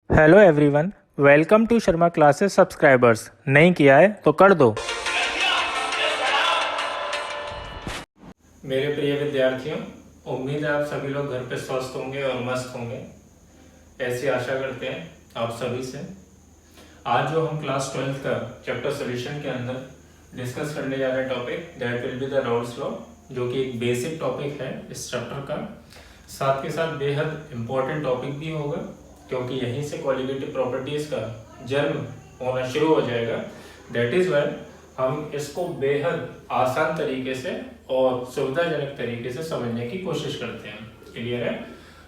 Hello everyone, welcome to Sharma classes subscribers. नहीं किया है तो कर दो। मेरे प्रिय विद्यार्थियों, उम्मीद है आप सभी लोग घर पे स्वस्थ होंगे और मस्त होंगे, ऐसी आशा करते हैं आप सभी से। आज जो हम क्लास 12th का चैप्टर सॉल्यूशन के अंदर डिस्कस करने जा रहे हैं topic, that will be the Raoult's law, जो कि एक बेसिक टॉपिक है इस चैप्टर का। साथ के साथ बेहद इम्पोर्टेंट टॉपिक भी होगा, क्योंकि यहीं से क्वालिटेटिव प्रॉपर्टीज का जन्म होना शुरू हो जाएगा। दैट इज वाई हम इसको बेहद आसान तरीके से और सुविधाजनक तरीके से समझने की कोशिश करते हैं। क्लियर है?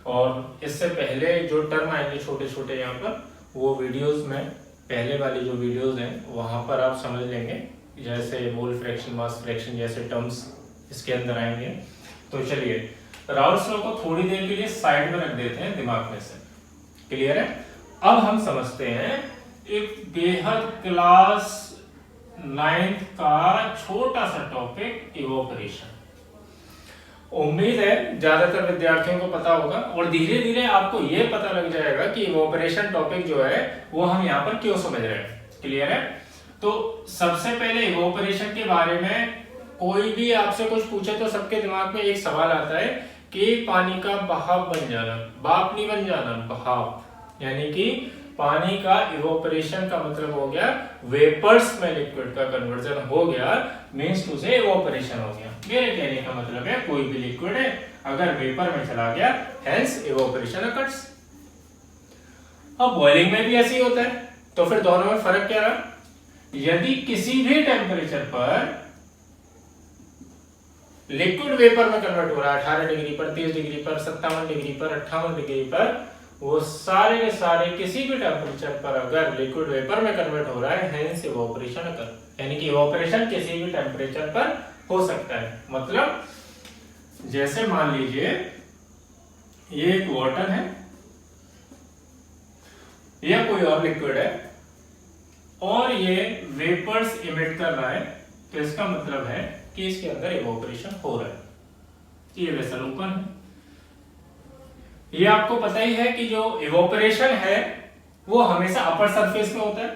और इससे पहले जो टर्म आएंगे छोटे छोटे यहाँ पर, वो वीडियोस में पहले वाली जो वीडियोस हैं वहाँ पर आप समझ लेंगे, जैसे मोल फ्रैक्शन, मास फ्रैक्शन जैसे टर्म्स इसके अंदर आएंगे। तो चलिए राउल्स लॉ को थोड़ी देर के लिए साइड में रख देते हैं दिमाग में से। क्लियर है? अब हम समझते हैं एक बेहद क्लास 9th का छोटा सा टॉपिक, इवोपरेशन। उम्मीद है ज्यादातर विद्यार्थियों को पता होगा और धीरे धीरे आपको यह पता लग जाएगा कि इवोपरेशन टॉपिक जो है वो हम यहाँ पर क्यों समझ रहे हैं। क्लियर है? तो सबसे पहले इवोपरेशन के बारे में कोई भी आपसे कुछ पूछे तो सबके दिमाग में एक सवाल आता है कि पानी का बहाव बन जाना, भाप नहीं बन जाना, बहाव, यानी कि पानी का इवोपरेशन का मतलब हो गया वेपर्स में लिक्विड का कन्वर्जन हो गया, मींस टू से इवोपरेशन हो गया। मेरे कहने का मतलब है कोई भी लिक्विड है अगर वेपर में चला गया, हेंस इवोपरेशन अकर्स। अब बॉइलिंग में भी ऐसे ही होता है, तो फिर दोनों में फर्क क्या रहा? यदि किसी भी टेम्परेचर पर लिक्विड वेपर में कन्वर्ट हो रहा है, 18 डिग्री पर, 30 डिग्री पर, 57 डिग्री पर, 58 डिग्री पर, वो सारे के सारे किसी भी टेम्परेचर पर अगर लिक्विड वेपर में कन्वर्ट हो रहा है, हेंस इवोपरेशन अकर, यानी कि इवोपरेशन किसी भी टेम्परेचर पर हो सकता है। मतलब जैसे मान लीजिए ये एक वाटर है या कोई और लिक्विड है और ये वेपर्स इमिट कर रहा है, तो इसका मतलब है कि इसके अंदर इवोपरेशन हो रहा है। ये वेसल ओपन है। ये आपको पता ही है कि जो इवोपरेशन है वो हमेशा अपर सरफेस में होता है,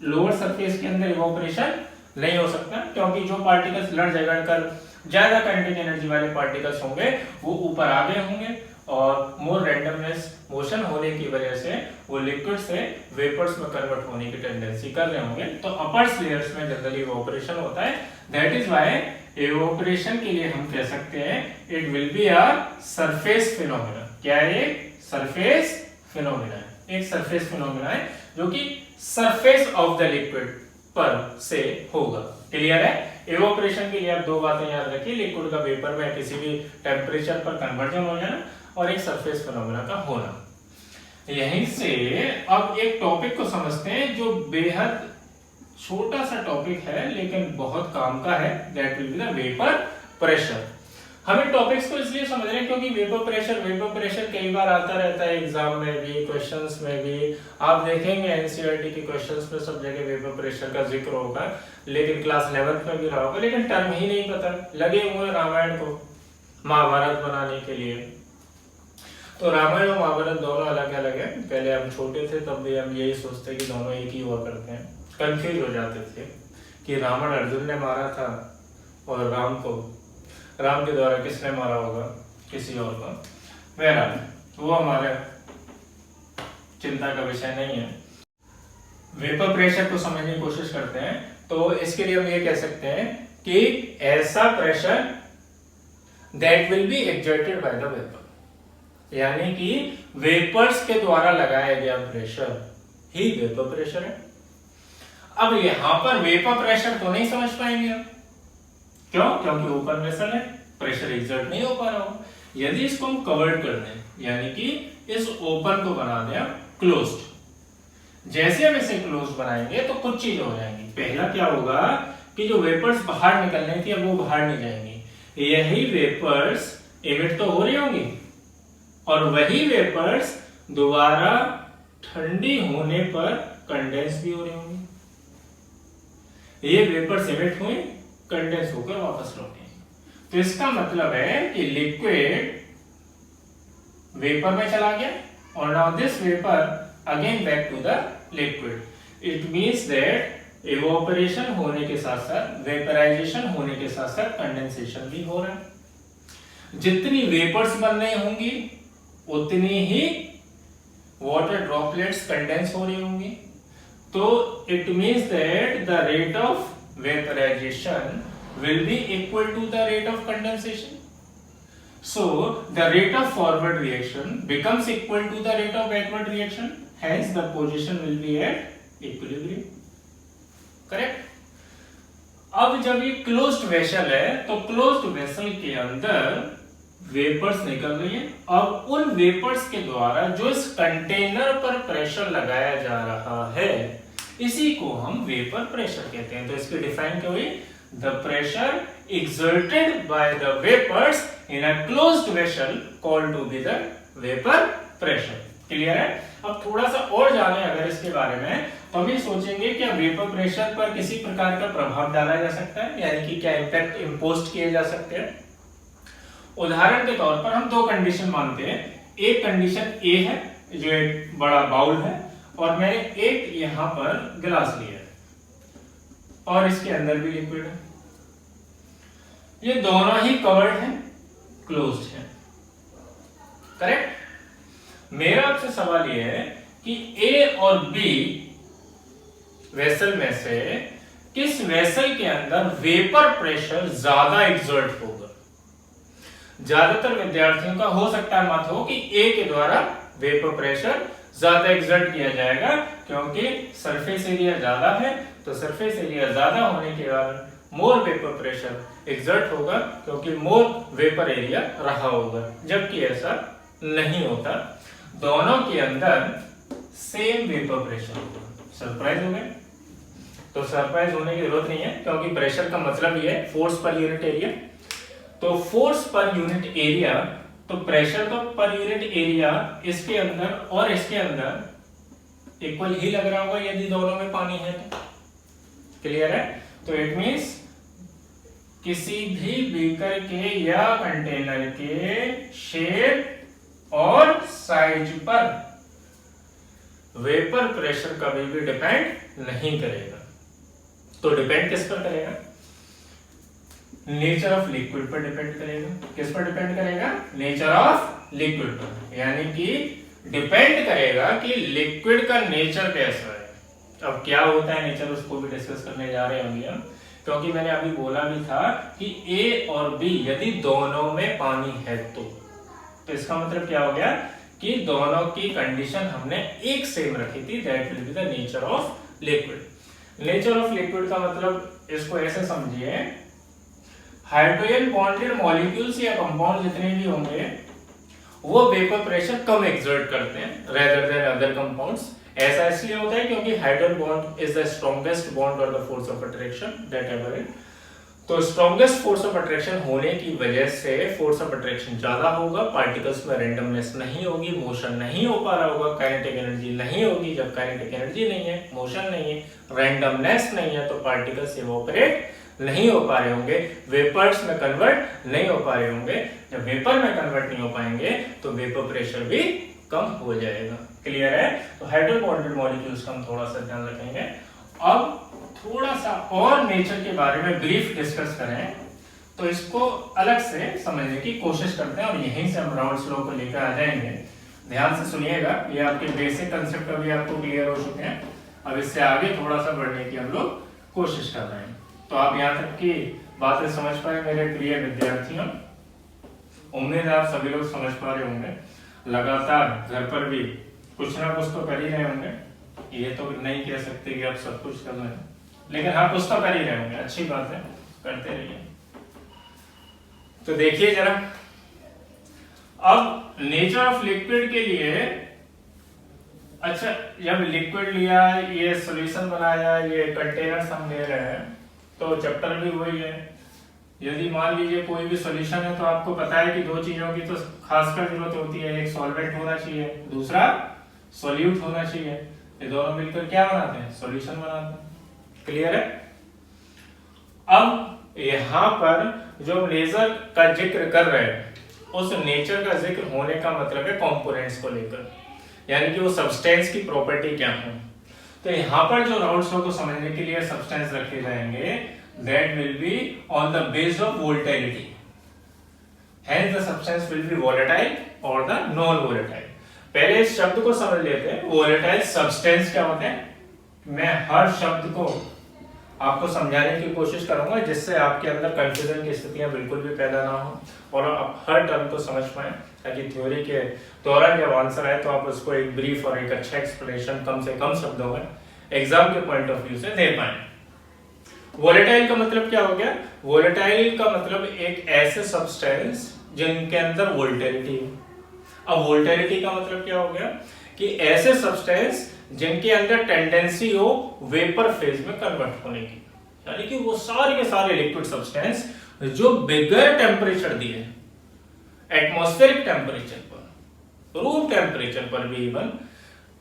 लोअर सरफेस के अंदर इवोपरेशन नहीं हो सकता, क्योंकि जो पार्टिकल्स लड़ झगड़ कर ज्यादा काइनेटिक एनर्जी वाले पार्टिकल्स होंगे वो ऊपर आगे होंगे और मोर रैंडमनेस मोशन होने की वजह से वो लिक्विड से वेपर्स में कन्वर्ट होने की टेंडेंसी कर रहे होंगे, तो अपर लेयर्स में जनरली इवोपरेशन होता है। दैट इज व्हाई इवोपरेशन के लिए हम कह सकते हैं it will be a surface phenomena. क्या है? सरफेस फिनोमेना है, एक सरफेस फिनोमेना है जो कि सरफेस ऑफ द लिक्विड पर से होगा। क्लियर है? इवोपरेशन के लिए आप दो बातें याद रखिए, लिक्विड का वेपर में किसी भी टेम्परेचर पर कन्वर्जन हो जाना और एक सरफेस फिनोमेना का होना। यहीं से अब एक टॉपिक को समझते हैं जो बेहद छोटा सा टॉपिक है लेकिन बहुत काम का है, that will be the vapour pressure. हम इन टॉपिक्स को इसलिए समझ रहे हैं क्योंकि वेपर प्रेशर कई बार आता रहता है एग्जाम में भी, क्वेश्चंस में भी। आप देखेंगे एनसीईआरटी के क्वेश्चंस में सब जगह वेपर प्रेशर का जिक्र होगा, लेकिन क्लास 11th में भी रहा होगा, लेकिन टर्म ही नहीं पता। लगे हुए रामायण को महाभारत बनाने के लिए, तो रामायण और महाभारत दोनों अलग अलग है। पहले हम छोटे थे तब भी हम यही सोचते कि दोनों एक ही हुआ करते हैं, कंफ्यूज हो जाते थे कि रावण अर्जुन ने मारा था और राम के द्वारा किसने मारा होगा, किसी और को। बहरहाल वो हमारे चिंता का विषय नहीं है। वेपर प्रेशर को समझने की कोशिश करते हैं, तो इसके लिए हम ये कह सकते हैं कि ऐसा pressure that will B exerted by the vapour, यानी कि वेपर्स के द्वारा लगाया गया प्रेशर ही वेपर प्रेशर है। अब यहां पर वेपर प्रेशर तो नहीं समझ पाएंगे आप, क्यों? क्योंकि ओपन वेसल है, प्रेशर एक्सर्ट नहीं हो पा रहा हो। यदि इसको हम कवर्ड कर दें, यानी कि इस ओपन को बना दें क्लोज्ड, जैसे हम इसे क्लोज्ड बनाएंगे तो कुछ चीज हो जाएंगी। पहला क्या होगा कि जो वेपर्स बाहर निकलने थी अब वो बाहर नहीं जाएंगी, यही वेपर्स इमिट तो हो रही होंगी और वही वेपर्स दोबारा ठंडी होने पर कंडेंस भी हो रही होंगी। ये वेपर्स इमिट हुए, कंडेंस होकर वापस लौटे। तो इसका मतलब है कि लिक्विड वेपर में चला गया और now this vapour again back to the liquid. It means that evaporation होने के साथ साथ, वेपराइजेशन होने के साथ साथ कंडेंसेशन भी हो रहा है। जितनी वेपर्स बन रही होंगी उतनी ही वाटर ड्रॉपलेट्स कंडेंस हो रही होंगी। तो it means that the rate of vaporisation will be equal to the rate of condensation. So the rate of forward reaction becomes equal to the rate of backward reaction. Hence the position will be at equilibrium. Correct? अब जब ये closed vessel है तो closed vessel के अंदर vapours निकल रही है। अब उन वेपर्स के द्वारा जो इस कंटेनर पर प्रेशर लगाया जा रहा है इसी को हम वेपर प्रेशर कहते हैं। तो इसकी डिफाइन क्या हुई? The pressure exerted by the vapors in a closed vessel called to be the vapor pressure. Clear है? अब थोड़ा सा और जाने अगर इसके बारे में तो हम ये सोचेंगे क्या वेपर प्रेशर पर किसी प्रकार का प्रभाव डाला जा सकता है, यानी कि क्या इम्पैक्ट इम्पोज किए जा सकते हैं। उदाहरण के तौर पर हम दो कंडीशन मानते हैं। एक कंडीशन ए है जो एक बड़ा बाउल है और मैंने एक यहां पर गिलास लिया है और इसके अंदर भी लिक्विड है। ये दोनों ही कवर्ड है, क्लोज्ड है। करेक्ट? मेरा आपसे सवाल यह है कि ए और बी वेसल में से किस वेसल के अंदर वेपर प्रेशर ज्यादा एक्सर्ट होगा। ज्यादातर विद्यार्थियों का हो सकता है मत हो कि ए के द्वारा वेपर प्रेशर ज्यादा एक्सर्ट किया जाएगा क्योंकि सरफेस एरिया ज्यादा है, तो सरफेस एरिया ज्यादा होने के कारण मोर वेपर प्रेशर एक्सर्ट होगा क्योंकि मोर वेपर एरिया रहा होगा, जबकि ऐसा नहीं होता। दोनों के अंदर सेम वेपर प्रेशर होगा। सरप्राइज हो गए? तो सरप्राइज होने की जरूरत नहीं है क्योंकि प्रेशर का मतलब ही है फोर्स पर यूनिट एरिया। तो फोर्स पर यूनिट एरिया, तो प्रेशर तो पर यूनिट एरिया इसके अंदर और इसके अंदर इक्वल ही लग रहा होगा यदि दोनों में पानी है तो। क्लियर है? तो इट मींस किसी भी बीकर के या कंटेनर के शेप और साइज पर वेपर प्रेशर कभी भी डिपेंड नहीं करेगा। तो डिपेंड किस पर करेगा? नेचर ऑफ लिक्विड पर डिपेंड करेगा। किस पर डिपेंड करेगा? नेचर ऑफ लिक्विड पर, यानी कि डिपेंड करेगा कि लिक्विड का नेचर कैसा है। अब क्या होता है नेचर, उसको भी डिस्कस करने जा रहे होंगे हम, क्योंकि मैंने अभी बोला भी था कि ए और बी यदि दोनों में पानी है तो इसका मतलब क्या हो गया कि दोनों की कंडीशन हमने एक सेम रखी थी। That will be the nature of liquid. Nature of liquid का मतलब इसको ऐसे समझिए, हाइड्रोजन बॉन्डेड मॉलिक्यूल्स या कंपाउंड जितने भी होंगे वो वेपर प्रेशर कम एक्सर्ट करते हैं रेदर देन अदर कंपाउंड्स। ऐसा इसलिए होता है क्योंकि hydrogen bond is the strongest bond और the force of attraction that ever is. तो स्ट्रॉन्गेस्ट फोर्स ऑफ अट्रैक्शन होने की वजह से फोर्स ऑफ अट्रैक्शन ज्यादा होगा, पार्टिकल्स में रैंडमनेस नहीं होगी, मोशन नहीं हो पा रहा होगा, काइनेटिक एनर्जी नहीं होगी। जब काइनेटिक एनर्जी नहीं है, मोशन नहीं है, रैंडमनेस नहीं है, तो पार्टिकल्स इवोपरेट नहीं हो पा रहे होंगे, वेपर्स में कन्वर्ट नहीं हो पा रहे होंगे। जब वेपर में कन्वर्ट नहीं हो पाएंगे तो वेपर प्रेशर भी कम हो जाएगा। क्लियर है? तो हाइड्रोजन बॉन्डेड मॉलिक्यूल्स का हम थोड़ा सा ध्यान रखेंगे। अब थोड़ा सा और नेचर के बारे में ब्रीफ डिस्कस करें तो इसको अलग से समझने की कोशिश करते हैं और यहीं से हम राउंड्स लॉ को लेकर आ जाएंगे। ध्यान से सुनिएगा, ये आपके बेसिक कंसेप्ट अभी आपको क्लियर हो चुके हैं। अब इससे आगे थोड़ा सा बढ़ने की हम लोग कोशिश कर रहे हैं। तो आप यहाँ तक की बातें समझ पाए मेरे प्रिय विद्यार्थियों? उम्मीद है आप सभी लोग समझ पा रहे होंगे। लगातार घर पर भी कुछ ना कुछ तो कर ही रहे होंगे। ये तो नहीं कह सकते कि आप सब कुछ कर रहे हैं, लेकिन हाँ कुछ तो कर ही रहे होंगे। अच्छी बात है, करते रहिए। तो देखिए जरा, अब नेचर ऑफ लिक्विड के लिए, अच्छा जब लिक्विड लिया, ये सॉल्यूशन बनाया, ये कंटेनर्स हम ले रहे हैं, तो चैप्टर भी वही है। यदि मान लीजिए कोई भी सॉल्यूशन है तो आपको पता है कि दो चीजों की तो खासकर जरूरत होती है, एक सॉल्वेंट होना चाहिए, दूसरा सॉल्यूट होना चाहिए। ये दोनों मिलकर क्या बनाते हैं? सॉल्यूशन बनाते हैं। क्लियर है? अब यहां पर जो नेचर का जिक्र कर रहे हैं उस नेचर का जिक्र होने का मतलब है कंपोनेंट्स को लेकर। यानी कि वो सब्सटेंस की प्रॉपर्टी क्या है। तो यहाँ पर जो राउल्स लॉ को समझने के लिए सब्सटेंस रखे जाएंगे, that will be on the base of volatility, hence the substance will be volatile और द नॉन वोलेटाइल। पहले इस शब्द को समझ लेते हैं, वोलेटाइल सब्सटेंस क्या होते हैं। मैं हर शब्द को आपको समझाने की कोशिश करूंगा जिससे आपके अंदर कंफ्यूजन की स्थितियां बिल्कुल भी पैदा ना हो और आप हर टर्म को समझ पाए, ताकि थ्योरी के दौरान जब आंसर आए तो आप उसको एक ब्रीफ और एक अच्छा एक्सप्लेनेशन कम से कम शब्दों में एग्जाम के पॉइंट ऑफ व्यू से दे पाए। वोलेटाइल का मतलब क्या हो गया? वोलेटाइल का मतलब एक ऐसे सब्सटेंस जिनके अंदर वोलेटिलिटी हो। अब वोलेटिलिटी का मतलब क्या हो गया कि ऐसे सब्सटेंस जिनके अंदर टेंडेंसी हो वेपर फेज में कन्वर्ट होने की, यानी कि वो सारे के सारे लिक्विड सब्सटेंस जो बिगर टेम्परेचर दिए, एटमॉस्फेरिक टेम्परेचर पर, रूम टेम्परेचर पर भी इवन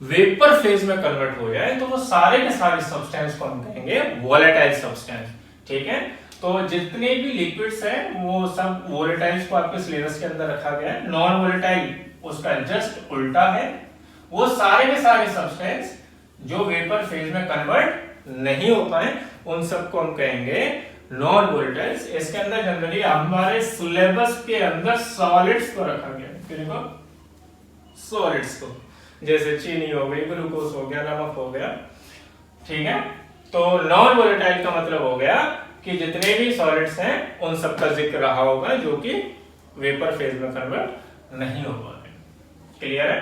वेपर फेज में कन्वर्ट हो जाए, तो वो सारे के सारे सब्सटेंस को हम कहेंगे वोलेटाइल सब्सटेंस। ठीक है, तो जितने भी लिक्विड्स हैं वो सब वोलेटाइल्स को आपके सिलेबस के अंदर रखा गया है। नॉन वोलेटाइल उसका जस्ट उल्टा है, वो सारे के सारे सब्सटेंस जो वेपर फेज में कन्वर्ट नहीं हो पाए उन सबको हम कहेंगे नॉन वोलेटाइल्स। इसके अंदर जनरली हमारे सिलेबस के अंदर सॉलिड्स को रखा गया है, सॉलिड्स को, जैसे चीनी हो गई, ग्लूकोज हो गया, नमक हो गया। ठीक है, तो नॉन वोलेटाइल का मतलब हो गया कि जितने भी सॉलिड्स हैं उन सब का जिक्र रहा होगा जो कि वेपर फेज में कन्वर्ट नहीं हो पा रहे। क्लियर है?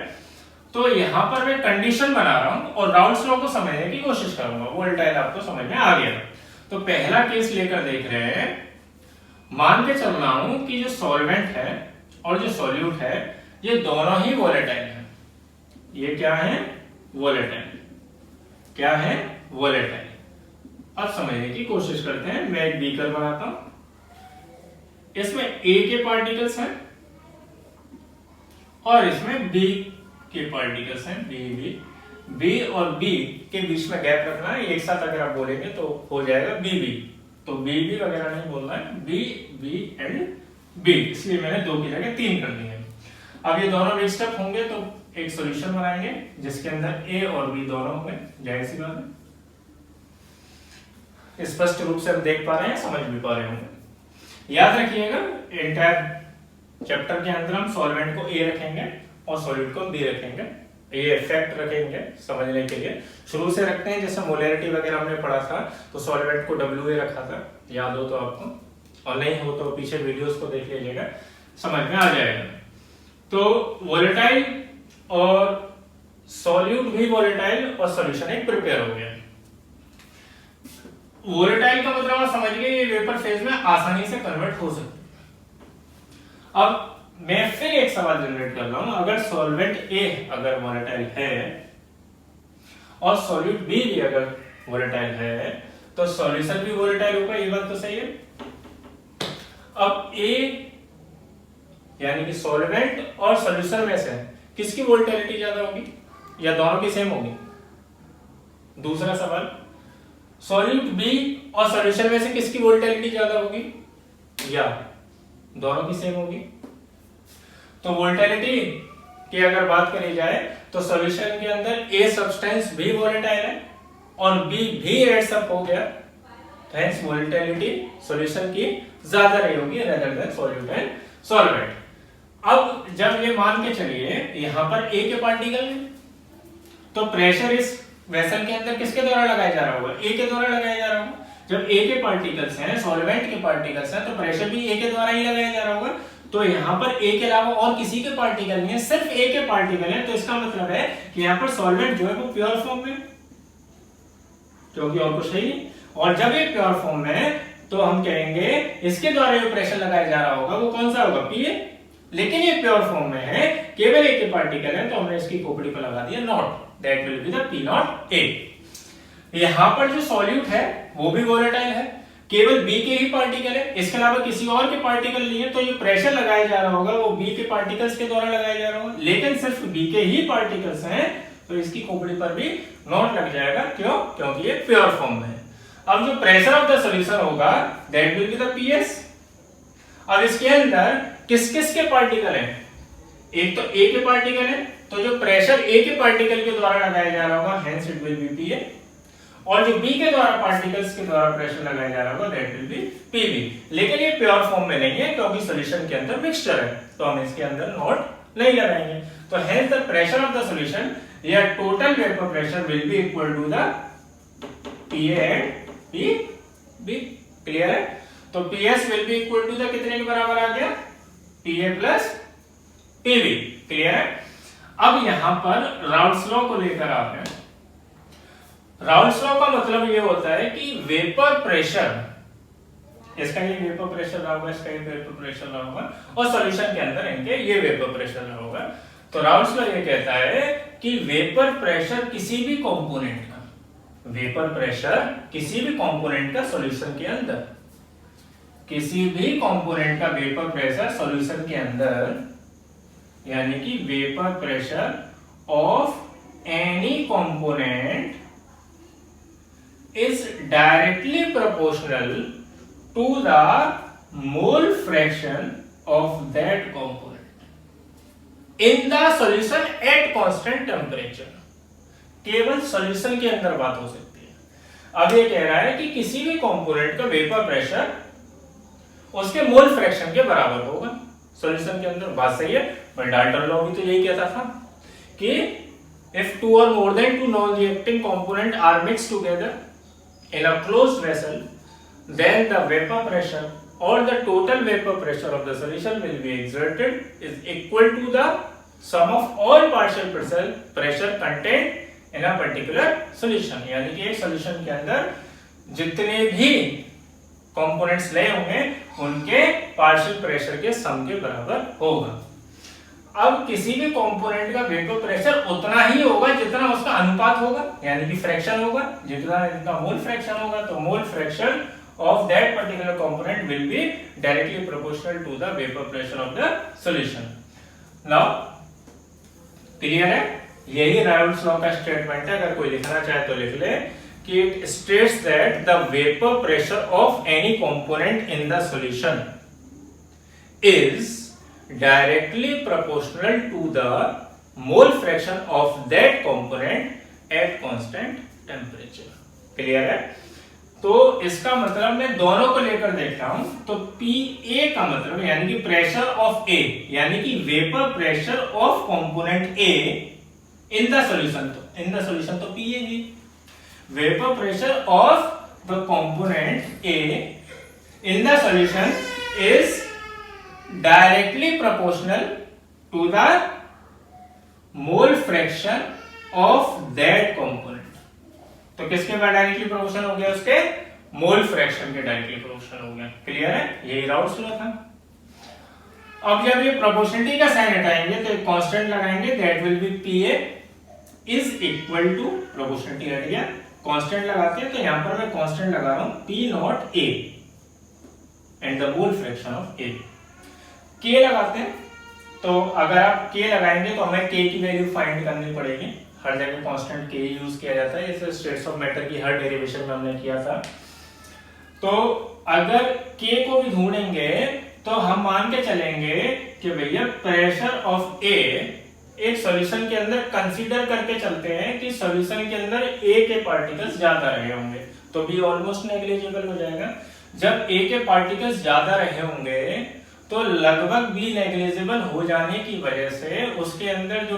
तो यहां पर मैं कंडीशन बना रहा हूं और राउल्स लॉ को समझने की कोशिश करूंगा। वोलेटाइल आपको समझ में आ गया। तो पहला केस लेकर देख रहे हैं, मान के चल रहा हूं कि जो सॉल्वेंट है और जो सॉल्यूट है ये दोनों ही वोलेटाइल है। ये क्या है? वोलेटाइल। क्या है? वोलेटाइल। अब समझने की कोशिश करते हैं। मैं एक बीकर बनाता हूं, इसमें A के पार्टिकल्स हैं और इसमें B के पार्टिकल्स हैं, B और B के बीच में गैप रखना है। एक साथ अगर आप बोलेंगे तो हो जाएगा BB, तो BB वगैरह नहीं बोलना है, B एंड B, इसलिए मैंने 2 की जगह 3 कर दिए। अब ये दोनों मिक्स्ड अप होंगे तो एक सॉल्यूशन बनाएंगे जिसके अंदर A और B दोनों होंगे। जाहिर सी बात है, स्पष्ट रूप से हम देख पा रहे हैं, समझ भी पा रहे होंगे। याद रखिएगा, एंटायर चैप्टर के अंदर हम सॉल्वेंट को A रखेंगे और सॉल्यूट को B रखेंगे। ये फैक्ट रखेंगे समझने के लिए। शुरू से रखते हैं, जैसे मोलैरिटी वगैरह हमने पढ़ा था तो सॉल्वेंट को WA रखा था, याद हो तो आपको, और नहीं हो तो पीछे वीडियोस को देख लीजिएगा, समझ में आ जाएगा। तो वोलेटाइल और सॉल्यूट भी वोलेटाइल और सॉल्यूशन एक प्रिपेयर हो गया। वोलेटाइल का मतलब आप समझ गए, ये वेपर फेज में आसानी से कन्वर्ट हो सकते हैं। अब मैं फिर एक सवाल जनरेट कर रहा हूं, अगर सॉल्वेंट A अगर वोलेटाइल है और सॉल्यूट B भी अगर वोलेटाइल है तो सॉल्यूशन भी वोलेटाइल होगा, ये बात तो सही है। अब A यानी कि सॉल्वेंट और सॉल्यूशन में से किसकी वोलेटिलिटी ज्यादा होगी या दोनों की सेम होगी? दूसरा सवाल, सॉल्यूट B और सॉल्यूशन में से किसकी वोलेटिलिटी ज्यादा होगी या दोनों की सेम होगी? तो वोलेटिलिटी की अगर बात करी जाए तो सॉल्यूशन के अंदर A सब्सटेंस भी वोलेटाइल है और B भी एड्स अप हो गया, हेंस वोलेटिलिटी सॉल्यूशन की ज्यादा रही होगी rather than solute and solvent. अब जब ये मान के चलिए यहां पर A के पार्टिकल है तो प्रेशर इस वेसल के अंदर किसके द्वारा लगाया जा रहा होगा? A के द्वारा लगाया जा रहा होगा। जब A के पार्टिकल्स हैं, सॉल्वेंट के पार्टिकल्स हैं, तो प्रेशर भी A के द्वारा ही लगाया जा रहा होगा। तो यहाँ पर A के अलावा और किसी के पार्टिकल नहीं है, सिर्फ A के पार्टिकल है। तो इसका मतलब है कि यहाँ पर सॉल्वेंट जो है वो प्योर फॉर्म में, क्योंकि और कुछ नहीं। और जब ये प्योर फॉर्म में है तो हम कहेंगे इसके द्वारा जो प्रेशर लगाया जा रहा होगा वो कौन सा होगा? PA। लेकिन ये प्योर फॉर्म में है, केवल A के पार्टिकल है, तो हमने इसकी खोपड़ी पर लगा दिया not, that will be the P0A। यहाँ पर जो सॉल्यूट है वो भी वोलेटाइल है, केवल B के ही पार्टिकल है, इसके अलावा किसी और के पार्टिकल नहीं है। तो ये प्रेशर लगाया जा रहा होगा वो B के पार्टिकल्स के द्वारा लगाया जा रहा होगा, लेकिन सिर्फ B के ही पार्टिकल्स हैं तो इसकी खोपड़ी पर भी नॉट लग जाएगा। क्यों? क्योंकि ये प्योर फॉर्म में है। अब जो प्रेशर ऑफ द सॉल्यूशन होगा that will be the PS। अब इसके अंदर किस किस के पार्टिकल हैं? एक तो A के पार्टिकल है, तो जो प्रेशर ए के पार्टिकल के द्वारा लगाया जा रहा होगा हेंस इट विल बी पीए, और जो बी के द्वारा पार्टिकल्स के द्वारा प्रेशर लगाया जा रहा होगा दैट विल बी पीबी। लेकिन ये प्योर फॉर्म में नहीं है क्योंकि सॉल्यूशन के अंदर मिक्सचर है, तो हम इसके अंदर नोट नहीं लगाएंगे। तो hence the pressure of the solution या total vapour pressure will be equal to the PA and PB. Clear है? तो PS will be equal to the कितने के बराबर आ गया? पीए प्लस पीबी। क्लियर है? अब यहां पर राउल्स लॉ को लेकर आते हैं। राउल्स लॉ का मतलब ये होता है कि वेपर प्रेशर, इसका ये वेपर प्रेशर रहा होगा, इसका ये वेपर प्रेशर रहा होगा, और सॉल्यूशन के अंदर इनके ये वेपर प्रेशर रहा होगा। तो राउल्स लॉ ये कहता है कि वेपर प्रेशर किसी भी कंपोनेंट का, वेपर प्रेशर किसी भी कंपोनेंट का सॉल्यूशन के अंदर, किसी भी कंपोनेंट का वेपर प्रेशर सॉल्यूशन के अंदर, यानी कि vapour pressure of any component is directly proportional to the mole fraction of that component in the solution at constant temperature। केवल सॉल्यूशन के अंदर बात हो सकती है। अब ये कह रहा है कि किसी भी कंपोनेंट का वेपर प्रेशर उसके मोल फ्रैक्शन के बराबर होगा सॉल्यूशन के अंदर। बात सही है, पर डाल्टन लॉ भी तो यही कहता था कि if two or more than two non-reacting components are mixed together in a closed vessel, then the vapor pressure or the total vapor pressure of the solution will be exerted is equal to the sum of all partial pressure contained in a particular solution। यानी कि एक solution के अंदर जितने भी components ले होंगे उनके पार्शियल प्रेशर के सम के बराबर होगा। अब किसी भी कंपोनेंट का वेपर प्रेशर उतना ही होगा जितना उसका अनुपात होगा, यानी कि फ्रैक्शन होगा, जितना मोल फ्रैक्शन होगा, तो mole fraction of that particular component will be directly proportional to the vapour pressure of the solution. Now clear है? यही राउल्स लॉ का स्टेटमेंट है। अगर कोई लिखना चाहे तो लिख ले कि it states that the vapour pressure of any component in the solution is directly proportional to the mole fraction of that component at constant temperature। Clear है? तो इसका मतलब मैं दोनों को लेकर देख रहा हूं, तो PA का मतलब यानी कि प्रेशर ऑफ A, यानी कि vapour pressure of component A in the solution, तो इन द सॉल्यूशन तो PA he, vapour pressure of the component A in the solution is directly proportional to the mole fraction of that component। तो किसके directly proportional हो गया? उसके mole fraction के directly proportional हो गया। क्लियर है? यही राउल्स लॉ था। अब जब ये प्रोपोर्शनलिटी का साइन हटाएंगे तो एक कांस्टेंट लगाएंगे, that will be PA is equal to proportionality हट गया, कांस्टेंट लगाते हैं, तो यहां पर मैं कांस्टेंट लगा रहा हूं P naught A and the mole fraction of A. के लगाते हैं, तो अगर आप के लगाएंगे तो हमें के की वैल्यू फाइंड करनी पड़ेगी। हर जगह कांस्टेंट के यूज किया जाता है, जैसे स्टेट्स ऑफ मैटर की हर डेरिवेशन में हमने किया था। तो अगर के को भी ढूंढेंगे तो हम मान के चलेंगे कि भैया प्रेशर ऑफ ए एक सॉल्यूशन के अंदर कंसीडर करके चलते हैं कि सॉल्यूशन के अंदर ए के पार्टिकल्स ज्यादा रहे होंगे, तो बी ऑलमोस्ट नेग्लिजिबल हो जाएगा। जब ए के पार्टिकल्स ज्यादा रहे होंगे तो लगभग बी नेग्लिजिबल हो जाने की वजह से उसके अंदर जो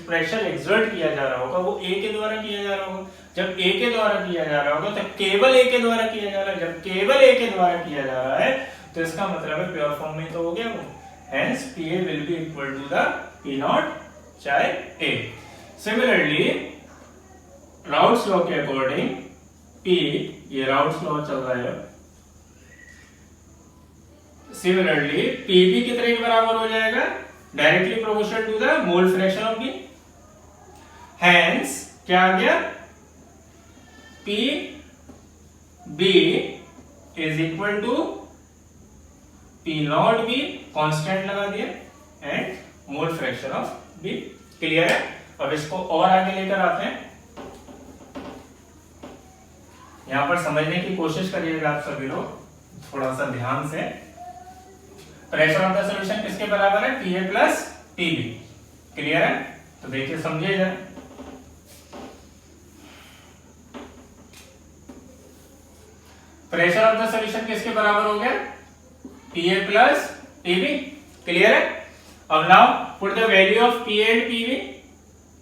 प्रेशर एक्सर्ट किया जा रहा होगा वो ए के द्वारा किया जा रहा होगा। जब ए के द्वारा किया जा रहा होगा तो केवल ए के द्वारा किया जा रहा है। जब केवल ए के द्वारा किया जा रहा है तो इसका मतलब है प्योर फॉर्म में तो हो गया वो, hence PA will be equal to the P nought चाहे ए। सिमिलरली राउल्स लॉ के अकॉर्डिंग पी, ये राउल्स लॉ चल रहा है, सिमिलरली पीबी कितने के बराबर हो जाएगा? Directly proportional to the mole fraction of B. Hence क्या आ गया? P B is equal to P naught B, constant लगा दिया, and mole fraction of B. Clear है? अब इसको और आगे लेकर आते हैं। यहां पर समझने की कोशिश करिएगा आप सभी लोग थोड़ा सा ध्यान से। प्रेशर ऑफ द सॉल्यूशन किसके बराबर है? पीए प्लस पीबी। क्लियर है? तो देखिए समझिए जरा, प्रेशर ऑफ द सॉल्यूशन किसके बराबर हो गया, Pa प्लस Pv, क्लियर है। अब now put the value of Pa and Pv,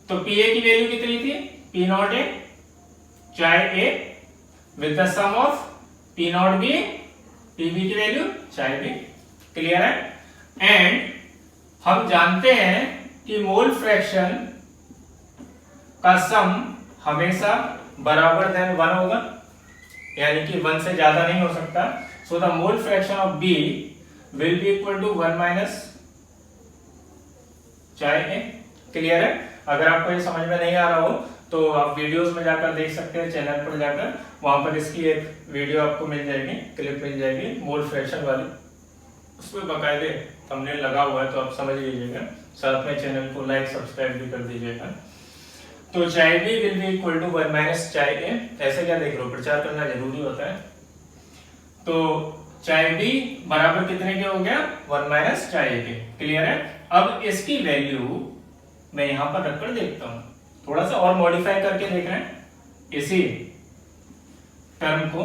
तो Pa की वैल्यू कितनी थी, P नॉट A चाहे A with the sum of P nought B Pv की वैल्यू चाहे B, क्लियर है। एंड हम जानते हैं कि मोल फ्रैक्शन का सम हमेशा बराबर देन 1 होगा, यानी कि 1 से ज्यादा नहीं हो सकता। So the mole fraction of B will be equal to 1 minus चाहे A, क्लियर है। अगर आपको ये समझ में नहीं आ रहा हो तो आप वीडियोस में जाकर देख सकते हैं, चैनल पर जाकर, वहां पर इसकी एक वीडियो आपको मिल जाएगी, क्लिप मिल जाएगी मोल फ्रैक्शन वाली, उसमें बकायदे थंबनेल लगा हुआ है, तो आप समझ लीजिएगा। साथ में चैनल को लाइक सब्सक्राइब भी कर दीजिएगा। तो चाहे B will be equal to 1 minus चाहे A, ऐसे क्या देख रहे हो, प्रचार करना जरूरी होता है। तो चाहे B बराबर कितने के हो गया, 1 माइनस चाहे A के, क्लियर है। अब इसकी वैल्यू मैं यहां पर रखकर देखता हूं, थोड़ा सा और मॉडिफाई करके देख रहे हैं इसी टर्म को।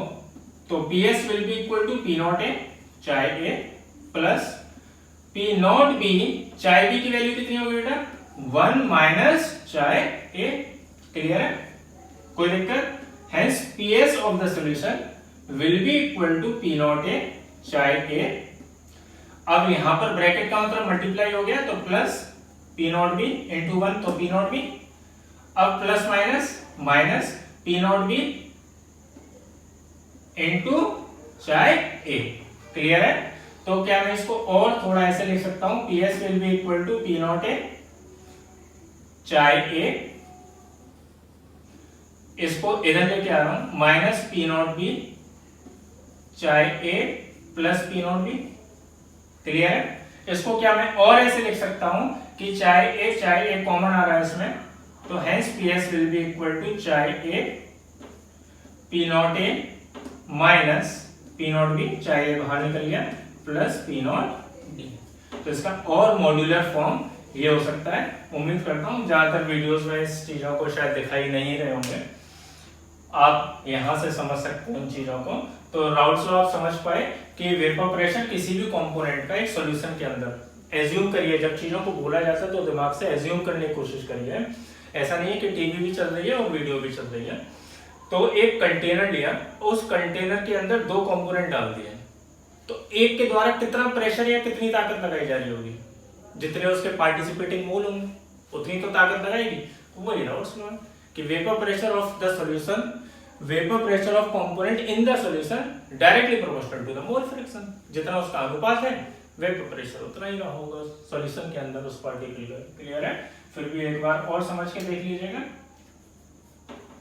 तो PS will be equal to P nought A चाहे A plus P nought B चाहे B की वैल्यू कितनी होगी बेटा, 1 माइनस चाहे A, क्लियर है, कोई दिक्कत। Hence PS of the solution will be equal to P nought A चाहे A। अब यहां पर ब्रैकेट का मतलब मल्टीप्लाई हो गया, तो plus P nought B into 1, तो P नॉट B, अब plus minus minus P nought B into चाहे A, क्लियर है। तो क्या मैं इसको और थोड़ा ऐसे लिख सकता हूं, PS will be equal to P nought A चाहे A, इसको इधर लेके आ रहा हूं, माइनस P नॉट B चाहे A plus P nought B, clear है। इसको क्या मैं और ऐसे लिख सकता हूं कि चाहे A कॉमन आ रहा है इसमें, तो hence PS will be equal to चाहे A P nought A minus P nought B, चाहे A बाहर निकल गया, प्लस P नॉट D। तो इसका और मॉड्यूलर फॉर्म ये हो सकता है। उम्मीद करता हूं ज्यादातर वीडियोस में इस चीजों को शायद दिखाई नहीं रहे होंगे, आप यहां से समझ सकते हैं उन चीजों को। तो राउल्ट्स लॉ आप समझ पाए कि वेपर प्रेशर किसी भी कंपोनेंट का एक सॉल्यूशन के अंदर एज्यूम करिए, जब चीजों को बोला जाता है तो दिमाग से एज्यूम करने की कोशिश करिए। ऐसा नहीं है कि टीवी भी चल रही है और वीडियो भी चल रही है। तो एक कंटेनर लिया, उस कंटेनर के अंदर 2 कंपोनेंट डाल दिए, तो एक के द्वारा कितना प्रेशर या कितनी ताकत लगाई जा रही होगी, जितने उसके पार्टिसिपेटिंग मोल होंगे उतनी तो ताकत लगाएगी। वही राउल्ट्स लॉ कि vapour pressure of the solution, vapour pressure of component in the solution directly proportional to the mole fraction, जितना उसका अनुपात है वेपर प्रेशर उतना ही होगा सॉल्यूशन के अंदर उस पार्टिकुलर, क्लियर है। फिर भी एक बार और समझ के देख लीजिएगा,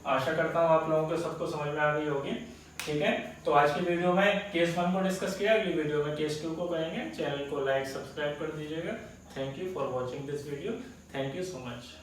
आशा करता हूं आप लोगों को सबको समझ में आ गई होगी, ठीक है। तो आज की वीडियो में केस 1 को डिस्कस किया, अगली वीडियो में केस 2 को करेंगे। चैनल को लाइक सब्सक्राइब कर दीजिएगा। Thank you for watching this video, thank you so much.